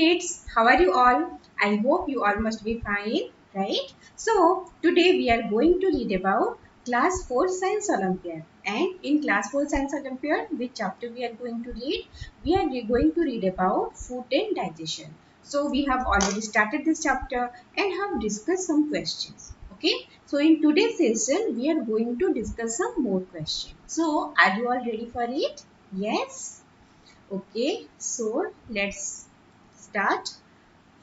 kids, how are you all? I hope you all must be fine, right? So today we are going to read about Class 4 Science Olympiad. And in Class 4 Science Olympiad, which chapter we are going to read? We are going to read about food and digestion. So we have already started this chapter and have discussed some questions. Okay. So in today's session, we are going to discuss some more questions. So are you all ready for it? Yes. Okay, so let's start.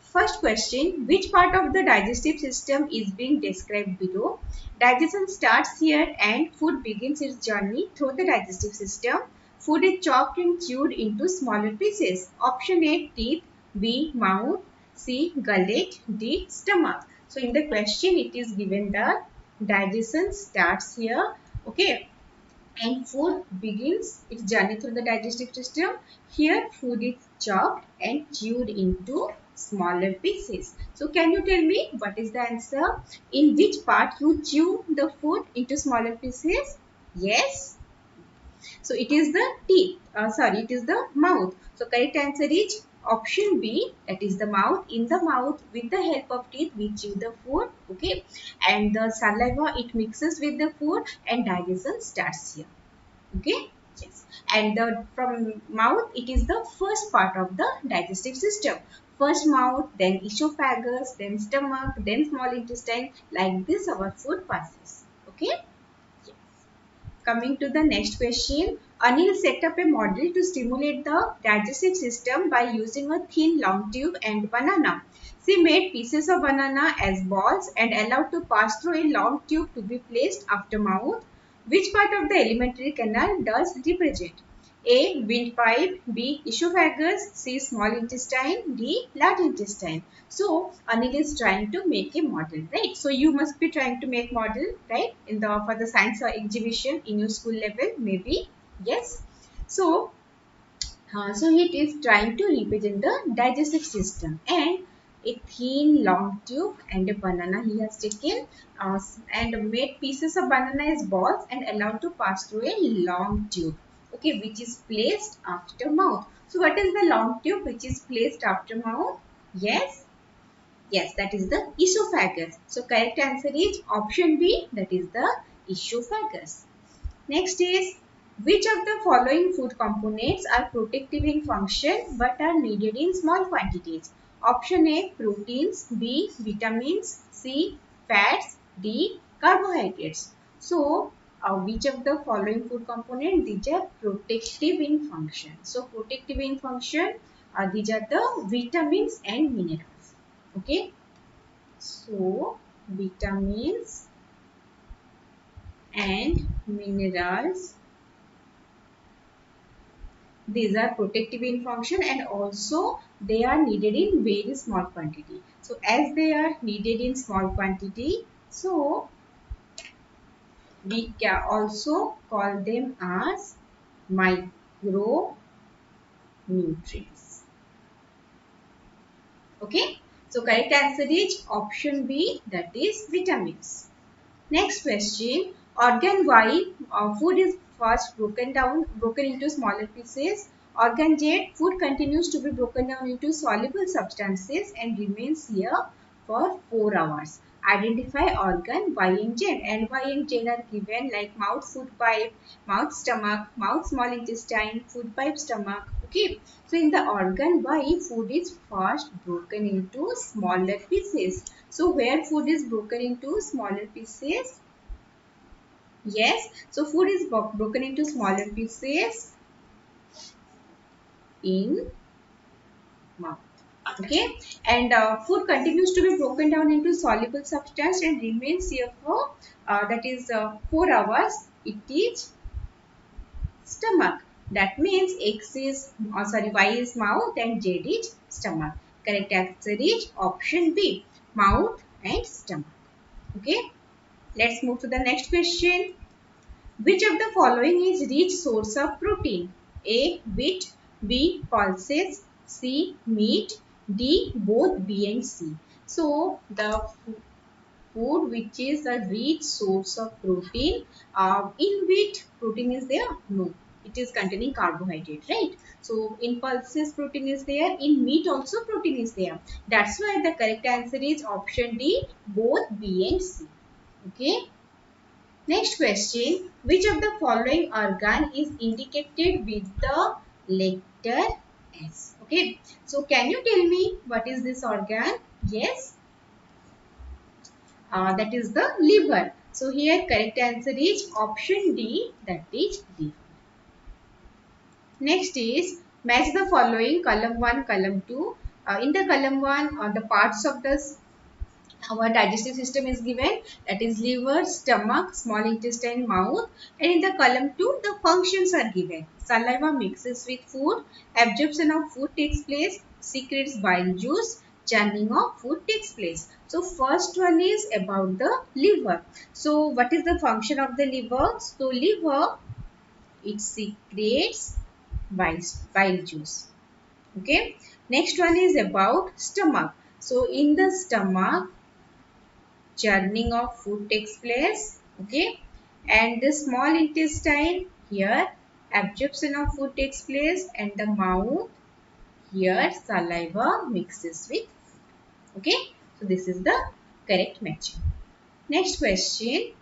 First question, which part of the digestive system is being described below? Digestion starts here and food begins its journey through the digestive system. Food is chopped and chewed into smaller pieces. Option A, teeth, B, mouth, C, gullet, D, stomach. So in the question it is given that digestion starts here. Okay, and food begins its journey through the digestive system. Here food is chopped and chewed into smaller pieces. So can you tell me what is the answer? In which part you chew the food into smaller pieces? Yes. So it is the teeth. It is the mouth. So correct answer is option B. That is the mouth. In the mouth, with the help of teeth, we chew the food. Okay, and the saliva it mixes with the food and digestion starts here. Okay, yes, and the from mouth it is the first part of the digestive system. First mouth, then esophagus, then stomach, then small intestine. Like this our food passes. Okay, yes. Coming to the next question, Anil set up a model to stimulate the digestive system by using a thin long tube and banana. She made pieces of banana as balls and allowed to pass through a long tube to be placed after mouth. Which part of the alimentary canal does it represent? A. Windpipe, B. Esophagus, C. Small intestine, D. Large intestine. So Anil is trying to make a model, right? So you must be trying to make model, right? In the for the science exhibition in your school level, maybe. Yes. So so it is trying to represent the digestive system and a thin long tube and a banana he has taken and made pieces of banana as balls and allowed to pass through a long tube, okay, which is placed after mouth. So what is the long tube which is placed after mouth? Yes, yes, that is the esophagus. So correct answer is option B, that is the esophagus. Next is, which of the following food components are protective in function but are needed in small quantities? Option A, proteins, B, vitamins, C, fats, D, carbohydrates. So which of the following food components? These are protective in function. So protective in function, these are the vitamins and minerals. Okay. So vitamins and minerals, these are protective in function and also they are needed in very small quantity. So as they are needed in small quantity, so we can also call them as micronutrients. Okay. So correct answer is option B, that is vitamins. Next question, organ Y, food is first broken into smaller pieces. Organ Z, food continues to be broken down into soluble substances and remains here for 4 hours. Identify organ Y and Z, and Y and Z are given like mouth, food pipe, mouth, stomach, mouth, small intestine, food pipe, stomach. Okay, so in the organ Y, food is first broken into smaller pieces. So where food is broken into smaller pieces? Yes, so food is broken into smaller pieces in mouth. Okay, and food continues to be broken down into soluble substance and remains here for that is 4 hours. It is stomach. That means X is Y is mouth and Z is stomach. Correct answer is option B, mouth and stomach. Okay, let's move to the next question. Which of the following is rich source of protein? A. Wheat, B. Pulses, C. Meat, D. Both B and C. So the food which is a rich source of protein, in wheat protein is there? No, it is containing carbohydrate, right? So in pulses protein is there, in meat also protein is there. That's why the correct answer is option D, both B and C. Okay. Next question, which of the following organ is indicated with the letter S? Okay, so can you tell me what is this organ? Yes, that is the liver. So here correct answer is option D, that is liver. Next is match the following column 1, column 2. In the column 1, the parts of the our digestive system is given, that is liver, stomach, small intestine, mouth, and in the column 2 the functions are given. Saliva mixes with food, absorption of food takes place, secretes bile juice, churning of food takes place. So first one is about the liver. So what is the function of the liver? So liver, it secretes bile juice. Okay. Next one is about stomach. So in the stomach, churning of food takes place. Okay, and the small intestine, here absorption of food takes place, and the mouth, here saliva mixes with food. Okay, so this is the correct matching. Next question,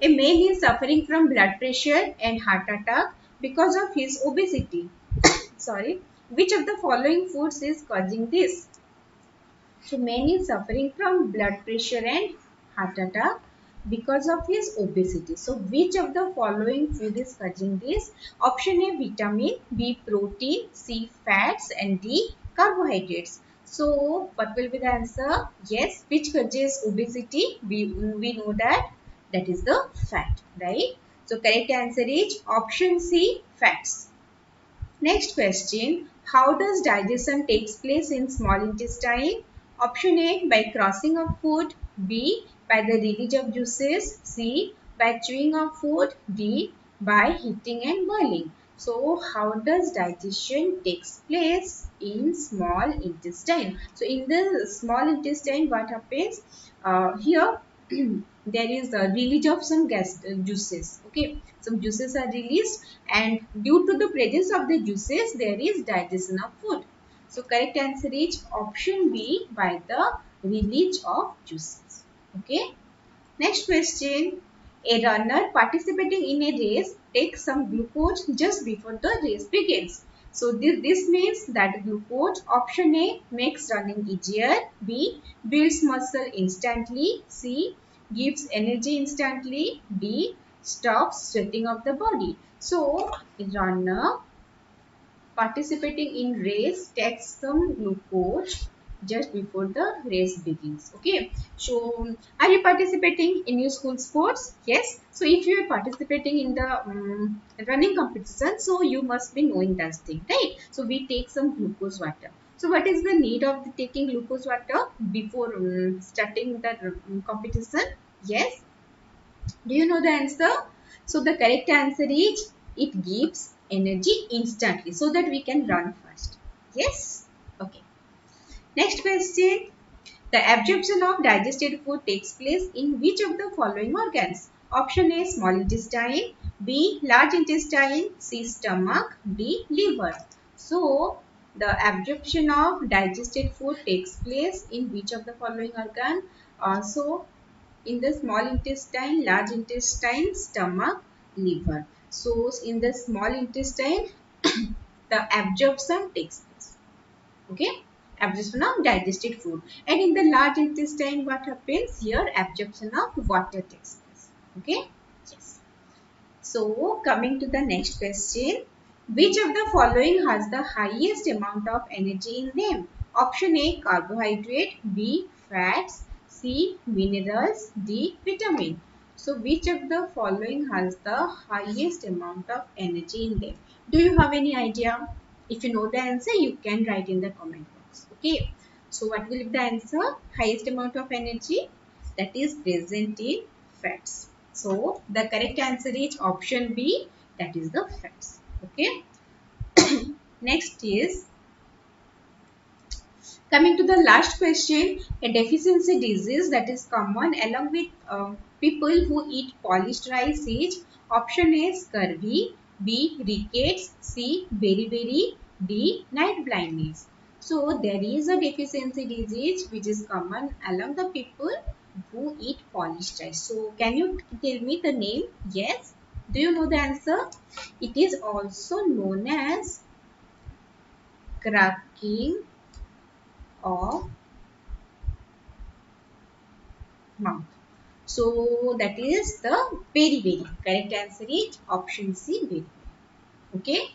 a man is suffering from blood pressure and heart attack because of his obesity. Sorry, which of the following foods is causing this? So man is suffering from blood pressure and heart attack because of his obesity. So which of the following food is causing this? Option A, vitamin, B, protein, C, fats, and D, carbohydrates. So what will be the answer? Yes, which causes obesity? We know that is the fat, right? So correct answer is option C, fats. Next question, how does digestion takes place in small intestine? Option A, by crossing of food, B, by the release of juices, C, by chewing of food, D, by heating and boiling. So how does digestion takes place in small intestine? So in the small intestine, what happens? Here there is a release of some gas juices. Okay, some juices are released, and due to the presence of the juices, there is digestion of food. So correct answer is option B, by the release of juices. Okay. Next question. A runner participating in a race takes some glucose just before the race begins. So this means that glucose, option A, makes running easier, B, builds muscle instantly, C, gives energy instantly, D, stops sweating of the body. So a runner participating in race takes some glucose just before the race begins. Okay, so are you participating in your school sports? Yes, so if you are participating in the running competition, so you must be knowing that thing, right? So we take some glucose water. So what is the need of taking glucose water before starting the competition? Yes, do you know the answer? So the correct answer is it gives energy instantly so that we can run fast. Yes? Okay. Next question. The absorption of digested food takes place in which of the following organs? Option A, small intestine, B, large intestine, C, stomach, D, liver. So the absorption of digested food takes place in which of the following organ? So in the small intestine, large intestine, stomach, liver. So in the small intestine, the absorption takes place. Okay, absorption of digested food. And in the large intestine, what happens here? Absorption of water takes place. Okay, yes. So coming to the next question, which of the following has the highest amount of energy in them? Option A, carbohydrate, B, fats, C, minerals, D, vitamin. So which of the following has the highest amount of energy in them? Do you have any idea? If you know the answer, you can write in the comment box. Okay. So what will be the answer? Highest amount of energy that is present in fats. So the correct answer is option B, that is the fats. Okay. Next is coming to the last question, a deficiency disease that is common along with people who eat polished rice is option A, scurvy, B. Rickets. C. Beriberi. D. Night blindness. So there is a deficiency disease which is common among the people who eat polished rice. So can you tell me the name? Yes. Do you know the answer? It is also known as cracking of mouth. So that is the beriberi. Correct answer is option C, beriberi. Okay.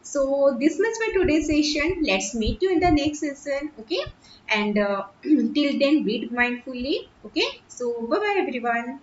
So this much for today's session. Let's meet you in the next session. Okay. And till then, read mindfully. Okay. So bye bye everyone.